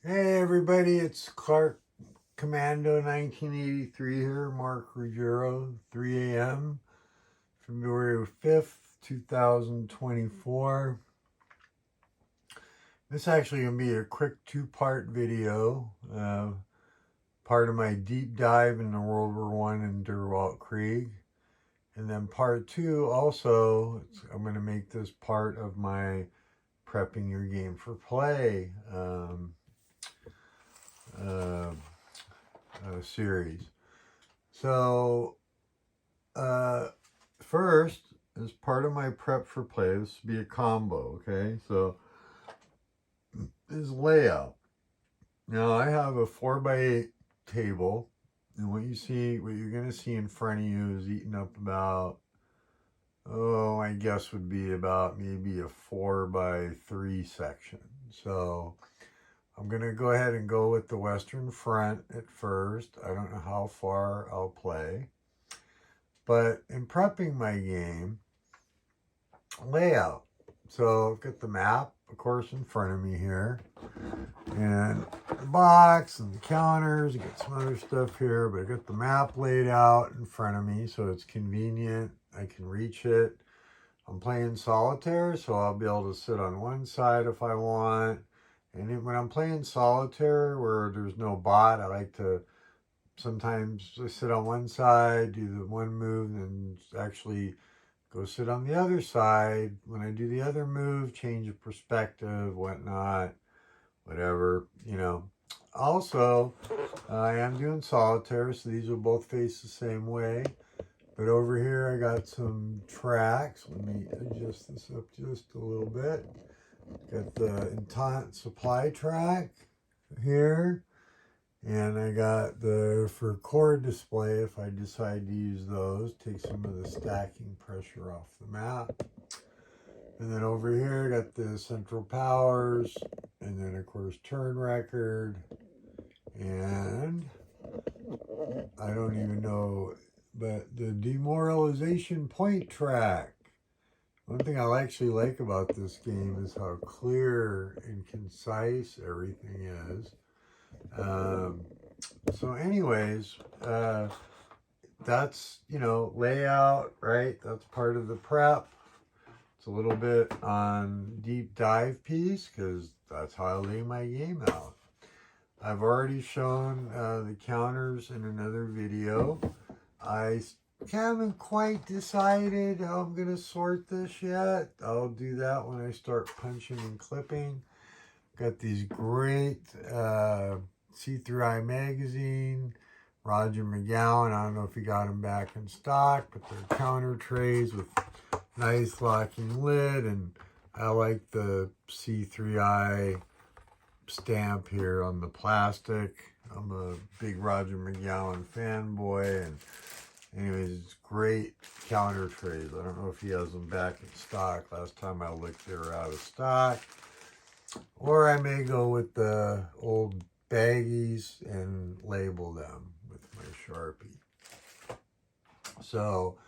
Hey everybody, it's Clark Commando 1983 here, Mark Ruggiero, 3 a.m., February 5th, 2024. This is actually going to be a quick two-part video, part of my deep dive into World War One and weltkrieg. And then part two, also, I'm going to make this part of my prepping your game for play uh, series. So, first, as part of my prep for play, this would be a combo, okay? So, this layout. Now, I have a 4x8 table, and what you're going to see in front of you is eating up about, I guess would be about maybe a 4x3 section. So, I'm going to go ahead and go with the Western Front at first. I don't know how far I'll play. But in prepping my game, layout. So I've got the map, of course, in front of me here. And the box and the counters. I got some other stuff here, but I got the map laid out in front of me, so it's convenient. I can reach it. I'm playing solitaire, so I'll be able to sit on one side if I want. And when I'm playing solitaire where there's no bot, I like to sometimes sit on one side, do the one move, and actually go sit on the other side. When I do the other move, change of perspective, whatnot, whatever. Also, I am doing solitaire, so these will both face the same way. But over here, I got some tracks. Let me adjust this up just a little bit. Got the Entente supply track here. And I got the for chord display if I decide to use those. Take some of the stacking pressure off the map. And then over here, I got the central powers. And then, of course, turn record. And I don't even know, but the demoralization point track. One thing I actually like about this game is how clear and concise everything is. So anyways, that's, layout, right? That's part of the prep. It's a little bit on deep dive piece because that's how I lay my game out. I've already shown the counters in another video. I haven't quite decided how I'm going to sort this yet. I'll do that when I start punching and clipping. Got these great See-Through Eye magazine, Roger McGowan. I don't know if he got them back in stock, but they're counter trays with nice locking lid, and I like the See-Through Eye stamp here on the plastic. I'm a big Roger McGowan fanboy, and anyways, it's great counter trays. I don't know if he has them back in stock. Last time I looked, they were out of stock. Or I may go with the old baggies and label them with my Sharpie. So,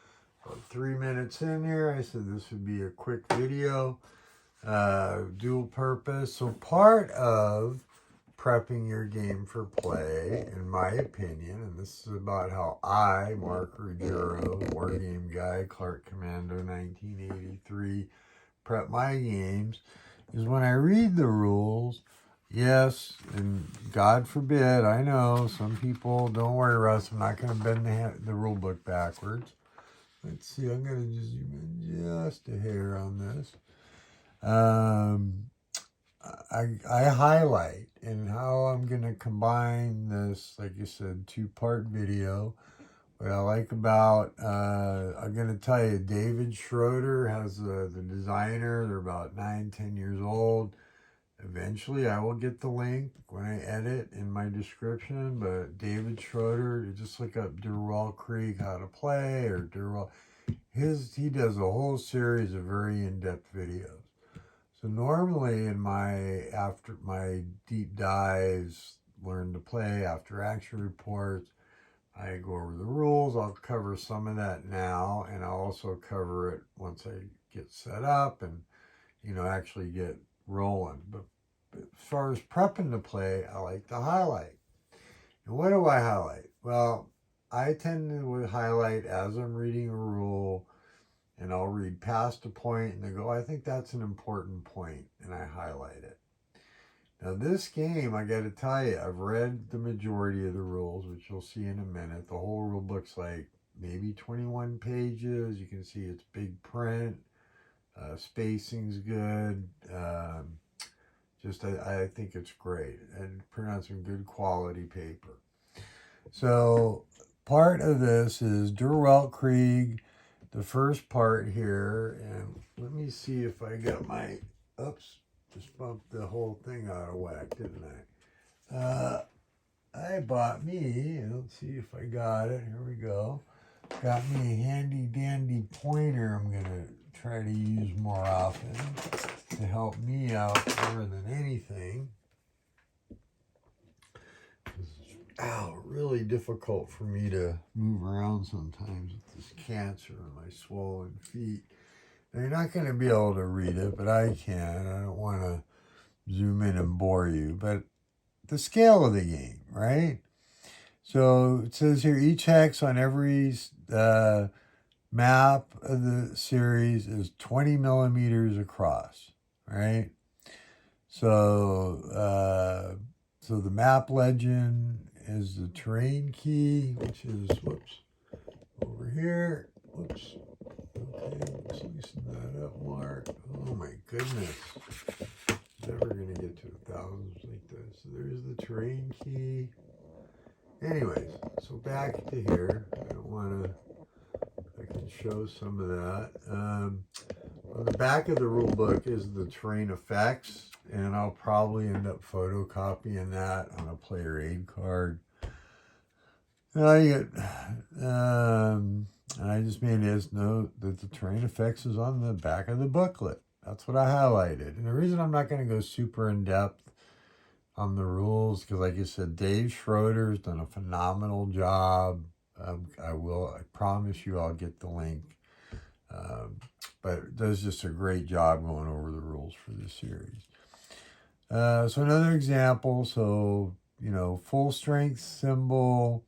about 3 minutes in here, I said this would be a quick video, dual purpose. So part of prepping your game for play, in my opinion, and this is about how I, Mark Ruggiero, War Game Guy, Clark Commando 1983, prep my games, is when I read the rules. Yes, and God forbid, I know some people, don't worry, Russ, I'm not going to bend the rule book backwards. Let's see, I'm going to just zoom in just a hair on this. I highlight and how I'm going to combine this, like I said, two-part video. What I like about, I'm going to tell you, David Schroeder has the designer. They're about 9-10 years old. Eventually, I will get the link when I edit in my description. But David Schroeder, you just look up weltkrieg how to play, or he does a whole series of very in-depth videos. So normally after my deep dives, learn to play, after action reports, I go over the rules. I'll cover some of that now, and I'll also cover it once I get set up and, actually get rolling. But far as prepping to play, I like to highlight. And what do I highlight? Well, I tend to highlight as I'm reading a rule, and I'll read past a point and I go, I think that's an important point, and I highlight it. Now this game, I got to tell you, I've read the majority of the rules, which you'll see in a minute. The whole rule book's like maybe 21 pages. You can see it's big print. Spacing's good. I think it's great, and print on some good quality paper. So part of this is Der Weltkrieg, the first part here, and let me see if I got my, oops, just bumped the whole thing out of whack, didn't I? I bought me, let's see if I got it, here we go. Got me a handy dandy pointer I'm going to try to use more often to help me out more than anything. It's really difficult for me to move around sometimes with this cancer and my swollen feet. Now, you're not going to be able to read it, but I can. I don't want to zoom in and bore you, but the scale of the game, right? So it says here, each hex on every map of the series is 20 millimeters across, right? So, so the map legend is the terrain key, which is, whoops, over here. Whoops. Okay, let's loosen that up, Mark. Oh my goodness. Never going to get to 1,000s like this. So there's the terrain key. Anyways, so back to here. I don't want to, I can show some of that. On the back of the rule book is the terrain effects, and I'll probably end up photocopying that on a player aid card. And I just made this note that the terrain effects is on the back of the booklet. That's what I highlighted. And the reason I'm not going to go super in depth on the rules, because like I said, Dave Schroeder's done a phenomenal job. I promise you I'll get the link. But does just a great job going over the rules for this series. So another example, so, full strength symbol,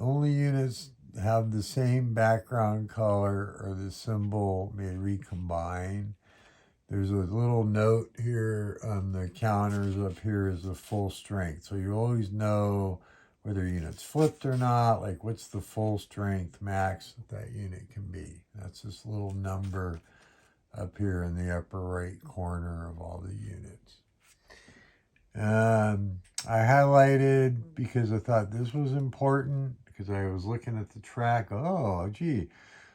only units have the same background color or the symbol may recombine. There's a little note here on the counters up here is the full strength. So you always know whether unit's flipped or not, like what's the full strength max that unit can be. That's this little number up here in the upper right corner of all the units. I highlighted because I thought this was important because I was looking at the track. Oh, gee.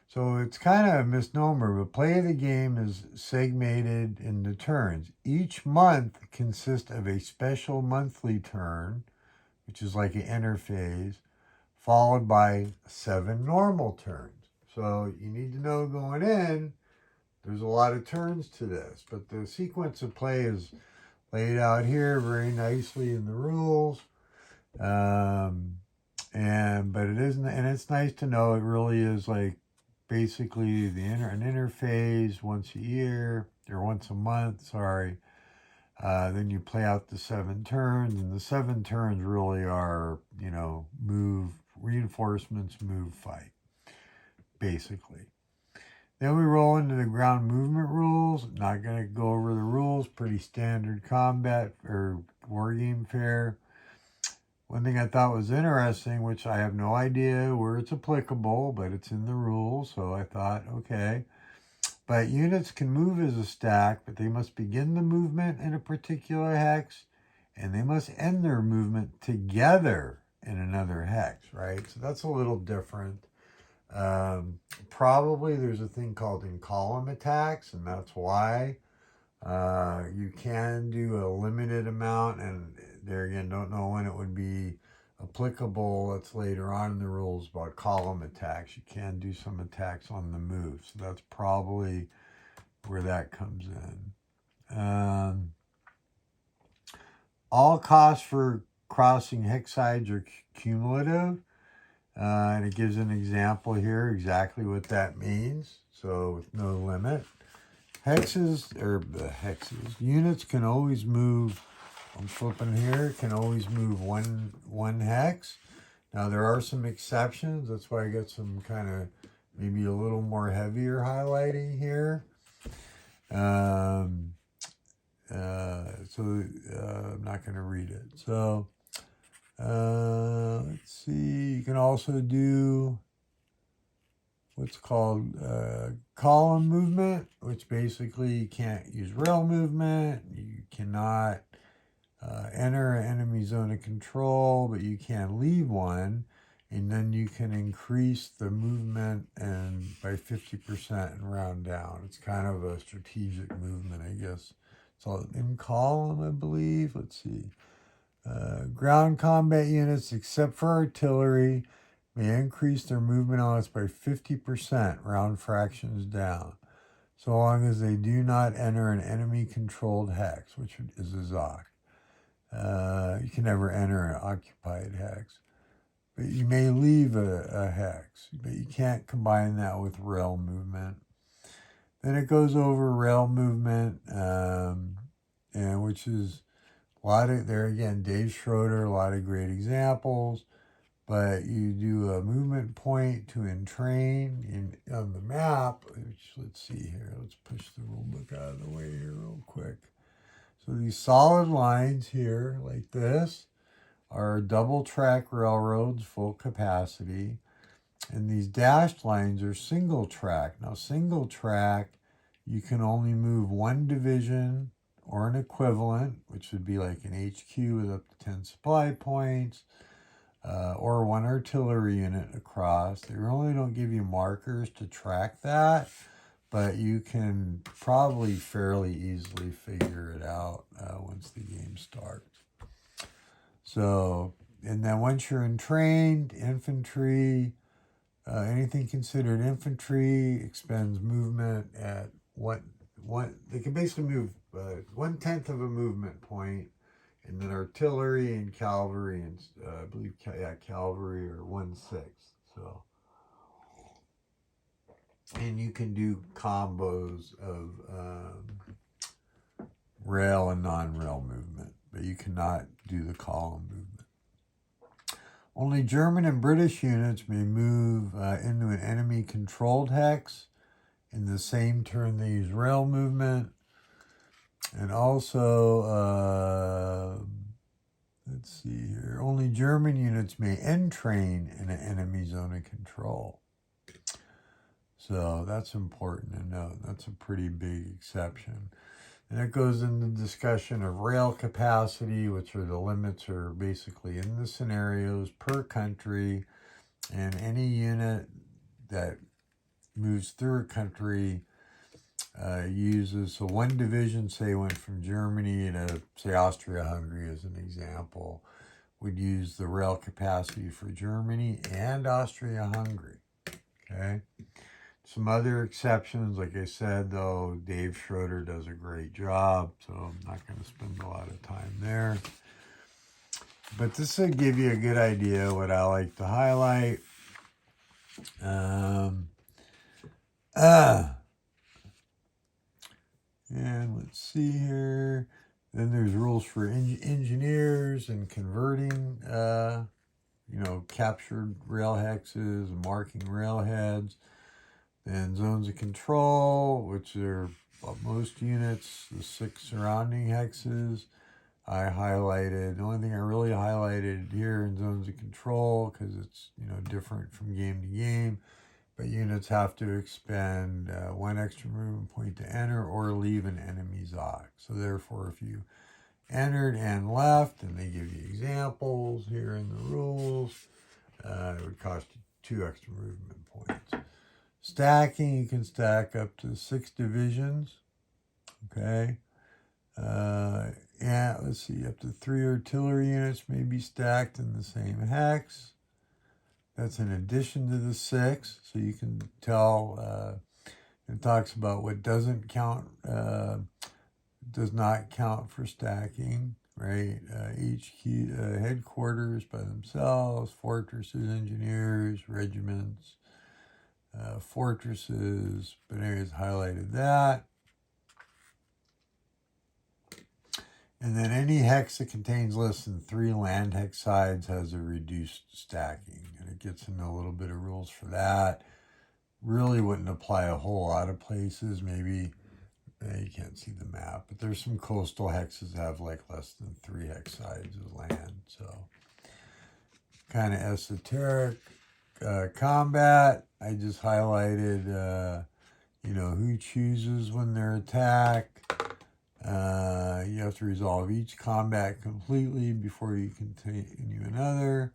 So it's kind of a misnomer, but play of the game is segmented into turns. Each month consists of a special monthly turn, which is like an interphase, followed by 7 normal turns. So you need to know going in, there's a lot of turns to this, but the sequence of play is laid out here very nicely in the rules. But it isn't, and it's nice to know it really is like basically an interphase once a year, or once a month, sorry. Then you play out the 7 turns, and the 7 turns really are, move, reinforcements, move, fight, basically. Then we roll into the ground movement rules. Not going to go over the rules, pretty standard combat or war game fare. One thing I thought was interesting, which I have no idea where it's applicable, but it's in the rules, so I thought, okay. But units can move as a stack, but they must begin the movement in a particular hex, and they must end their movement together in another hex, right? So that's a little different. Probably there's a thing called in-column attacks, and that's why. You can do a limited amount, and there again, don't know when it would be applicable. That's later on in the rules about column attacks. You can do some attacks on the move, so that's probably where that comes in. All costs for crossing hex sides are cumulative, and it gives an example here exactly what that means. So with no limit. units can always move. I'm flipping here, can always move one hex. Now there are some exceptions. That's why I got some kind of maybe a little more heavier highlighting here. I'm not going to read it. So let's see. You can also do what's called column movement, which basically you can't use rail movement. You cannot enter an enemy zone of control, but you can leave one, and then you can increase the movement and by 50% and round down. It's kind of a strategic movement, I guess. So in column, I believe. Let's see. Ground combat units, except for artillery, may increase their movement odds by 50%, round fractions down, so long as they do not enter an enemy-controlled hex, which is a ZOC. You can never enter an occupied hex, but you may leave a hex, but you can't combine that with rail movement. Then it goes over rail movement, and which is a lot of, there again, Dave Schroeder, a lot of great examples. But you do a movement point to entrain on the map, which, let's see here, let's push the rulebook out of the way here real quick. So these solid lines here, like this, are double track railroads, full capacity. And these dashed lines are single track. Now, single track, you can only move one division or an equivalent, which would be like an HQ with up to 10 supply points, or one artillery unit across. They really don't give you markers to track that, but you can probably fairly easily figure it out once the game starts. So, and then once you're entrained, infantry, anything considered infantry expends movement at they can basically move 1/10 of a movement point. And then artillery and cavalry, and I believe, cavalry are 1/6. So, and you can do combos of rail and non-rail movement, but you cannot do the column movement. Only German and British units may move into an enemy-controlled hex in the same turn they use rail movement. And also, let's see here. Only German units may entrain in an enemy zone of control. So that's important to note. That's a pretty big exception. And it goes into discussion of rail capacity, which are the limits are basically in the scenarios per country. And any unit that moves through a country uses, so one division, say, went from Germany to, say, Austria-Hungary as an example, would use the rail capacity for Germany and Austria-Hungary, okay? Some other exceptions, like I said, though, Dave Schroeder does a great job, so I'm not going to spend a lot of time there. But this will give you a good idea what I like to highlight. And let's see here. Then there's rules for engineers and converting, captured rail hexes and marking railheads. Then zones of control, which are most units, the 6 surrounding hexes. I highlighted, the only thing I really highlighted here in zones of control, because it's, different from game to game, but units have to expend 1 extra movement point to enter or leave an enemy ZOC. So therefore, if you entered and left, and they give you examples here in the rules, it would cost you 2 extra movement points. Stacking, you can stack up to 6 divisions, okay? Let's see, up to 3 artillery units may be stacked in the same hex. That's in addition to the 6, so you can tell, it talks about what doesn't count, does not count for stacking, right? HQ, headquarters by themselves, fortresses, engineers, regiments, fortresses, but anyways, highlighted that. And then any hex that contains less than 3 land hex sides has a reduced stacking. And it gets into a little bit of rules for that. Really wouldn't apply a whole lot of places. Maybe, you can't see the map, but there's some coastal hexes that have like less than 3 hex sides as land. So kind of esoteric. Combat, I just highlighted, who chooses when they're attacked. You have to resolve each combat completely before you continue another.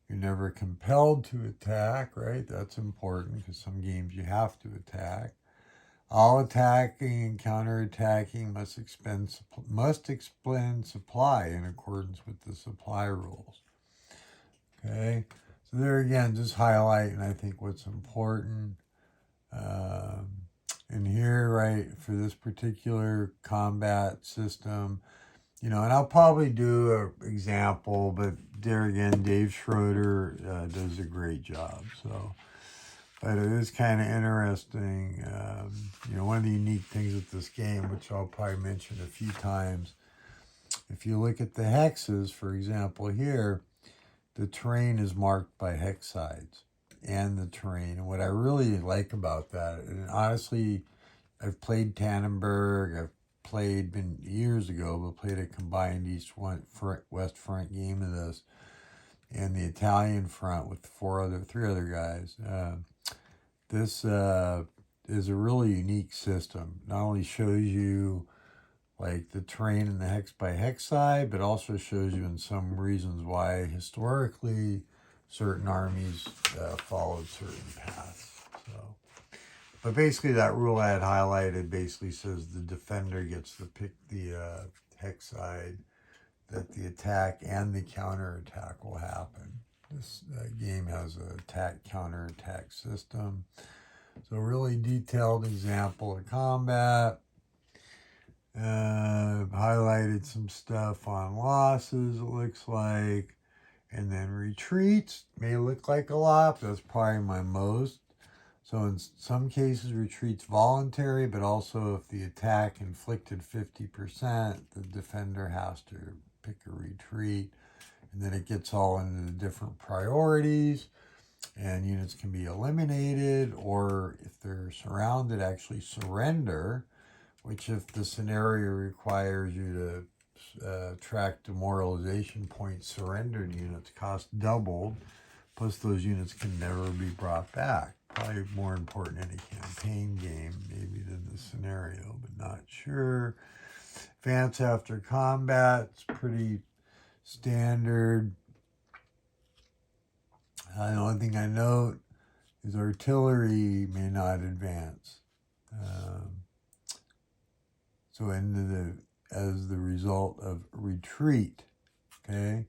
You're never compelled to attack, right? That's important because some games you have to attack. All attacking and counterattacking must expend supply in accordance with the supply rules. Okay, so there again, just highlighting, I think, what's important. And here, right, for this particular combat system, and I'll probably do an example, but there again, Dave Schroeder does a great job. So, but it is kind of interesting. One of the unique things with this game, which I'll probably mention a few times, if you look at the hexes, for example, here, the terrain is marked by hex sides and the terrain. And what I really like about that, and honestly, I've played Tannenberg, been years ago, but played a combined West front game of this, and the Italian front with three other guys. This is a really unique system. Not only shows you like the terrain and the hex by hex side, but also shows you in some reasons why historically certain armies followed certain paths. So, but basically that rule I had highlighted basically says the defender gets to pick the hex side that the attack and the counterattack will happen. This game has an attack-counterattack system. So really detailed example of combat. Highlighted some stuff on losses, it looks like. And then retreats may look like a lot, but that's probably my most. So in some cases, retreat's voluntary, but also if the attack inflicted 50%, the defender has to pick a retreat. And then it gets all into the different priorities, and units can be eliminated, or if they're surrounded, actually surrender, which if the scenario requires you to track demoralization points, surrendered units cost doubled, plus those units can never be brought back. Probably more important in a campaign game, maybe, than the scenario, but not sure. Advance after combat, it's pretty standard. The only thing I note is artillery may not advance. So as the result of retreat, okay?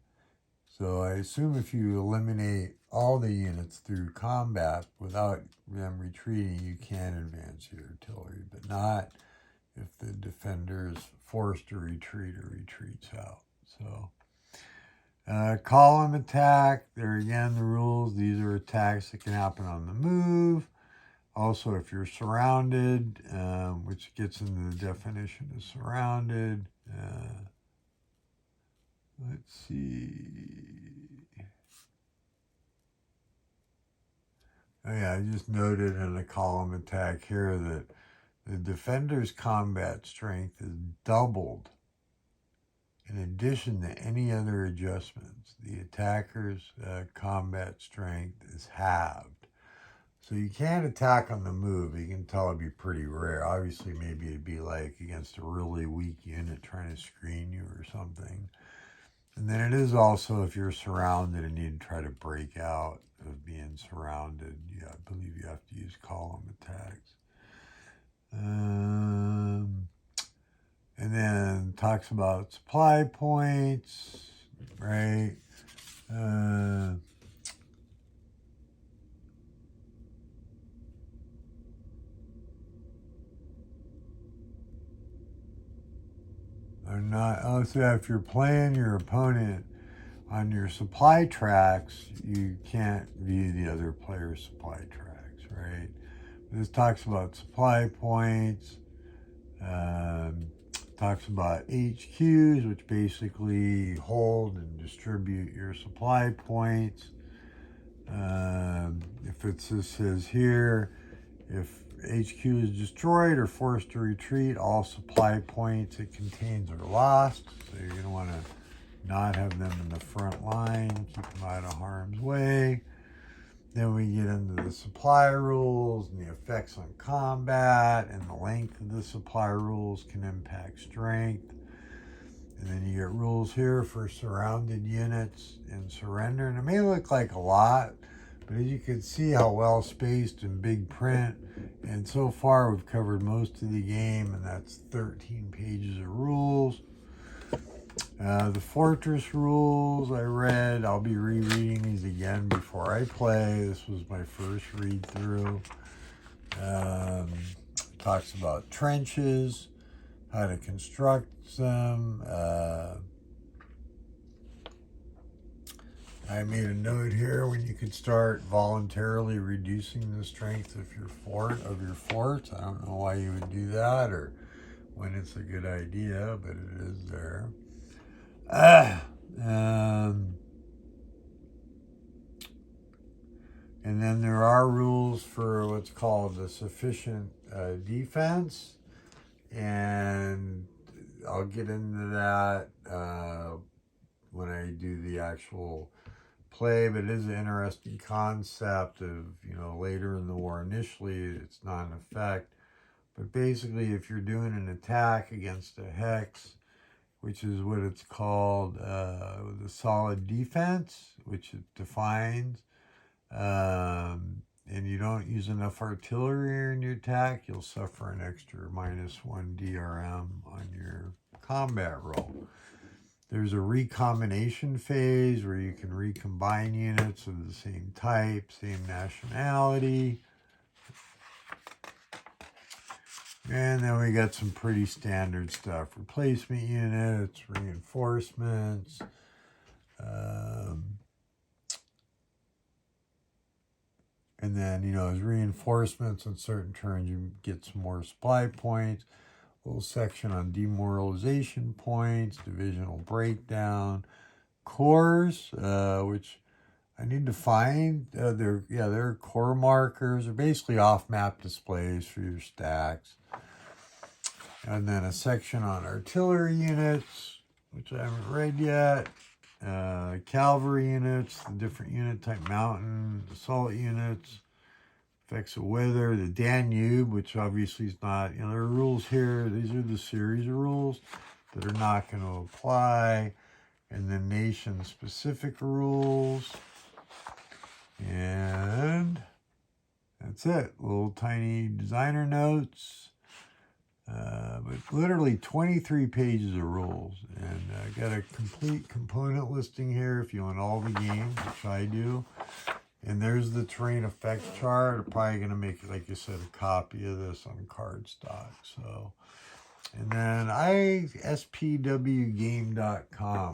So I assume if you eliminate all the units through combat without them retreating, you can advance your artillery, but not if the defender is forced to retreat or retreats out. So column attack, there again the rules. These are attacks that can happen on the move. Also, if you're surrounded, which gets into the definition of surrounded. Let's see. Oh yeah, I just noted in a column attack here that the defender's combat strength is doubled in addition to any other adjustments. The attacker's combat strength is halved. So you can't attack on the move. You can tell it'd be pretty rare. Obviously, maybe it'd be like against a really weak unit trying to screen you or something. And then it is also if you're surrounded and you try to break out of being surrounded. Yeah, I believe you have to use column attacks. And then talks about supply points, right? So if you're playing your opponent on your supply tracks, you can't view the other player's supply tracks, right? This talks about supply points, Talks about HQs, which basically hold and distribute your supply points. If it says here, if HQ is destroyed or forced to retreat, all supply points it contains are lost. So you're going to want to not have them in the front line, keep them out of harm's way. Then we get into the supply rules and the effects on combat, and the length of the supply rules can impact strength. And then you get rules here for surrounded units and surrender. And it may look like a lot, but as you can see how well spaced and big print. And so far we've covered most of the game, and that's 13 pages of rules. The fortress rules I read. I'll be rereading these again before I play. This was my first read through. Talks about trenches, how to construct them. I made a note here when you could start voluntarily reducing the strength of your forts. I don't know why you would do that or when it's a good idea, but it is there. And then there are rules for what's called the sufficient defense, and I'll get into that when I do the actual play, but it is an interesting concept of, later in the war. Initially it's not in effect, but basically if you're doing an attack against a hex, which is what it's called, the solid defense, which it defines, and you don't use enough artillery in your attack, you'll suffer an extra -1 DRM on your combat roll. There's a recombination phase where you can recombine units of the same type, same nationality. And then we got some pretty standard stuff. Replacement units, reinforcements. And then, as reinforcements on certain turns, you get some more supply points. A little section on demoralization points, divisional breakdown, cores, which I need to find. They're core markers. They're basically off-map displays for your stacks. And then a section on artillery units, which I haven't read yet. Cavalry units, the different unit type, mountain, assault units, effects of weather, the Danube, which obviously is not, there are rules here. These are the series of rules that are not going to apply. And then nation-specific rules. And that's it. Little tiny designer notes. But literally 23 pages of rules. And I got a complete component listing here if you want all the games, which I do. And there's the terrain effects chart. I'm probably going to make, like I said, a copy of this on cardstock. So, and then spwgame.com.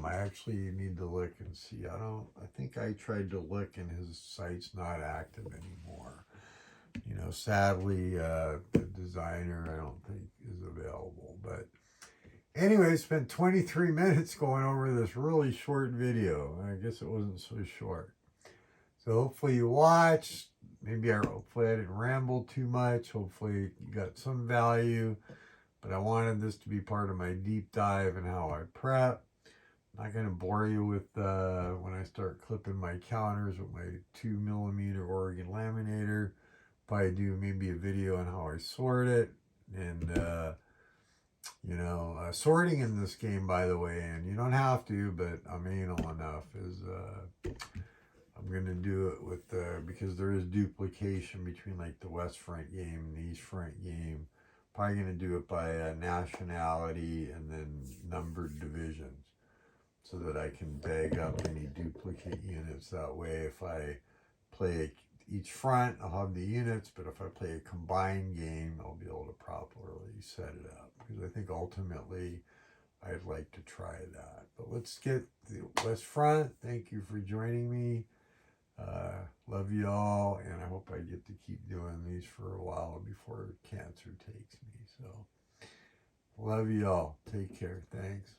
I actually need to look and see. I think I tried to look and his site's not active anymore. Sadly, the designer I don't think is available. But anyway, spent 23 minutes going over this really short video. I guess it wasn't so short. So hopefully you watched. Hopefully I didn't ramble too much. Hopefully you got some value. But I wanted this to be part of my deep dive and how I prep. I'm not going to bore you with when I start clipping my counters with my 2mm Oregon laminator. Probably do maybe a video on how I sort it. And, sorting in this game, by the way, and you don't have to, but I'm anal enough, is I'm going to do it with, because there is duplication between like the West Front game and the East Front game. Probably going to do it by nationality and then numbered divisions so that I can bag up any duplicate units. That way, if I play each front, I'll have the units, but if I play a combined game, I'll be able to properly set it up. Because I think ultimately, I'd like to try that. But let's get the West Front. Thank you for joining me. Love you all, and I hope I get to keep doing these for a while before cancer takes me. So, Love you all. Take care. Thanks.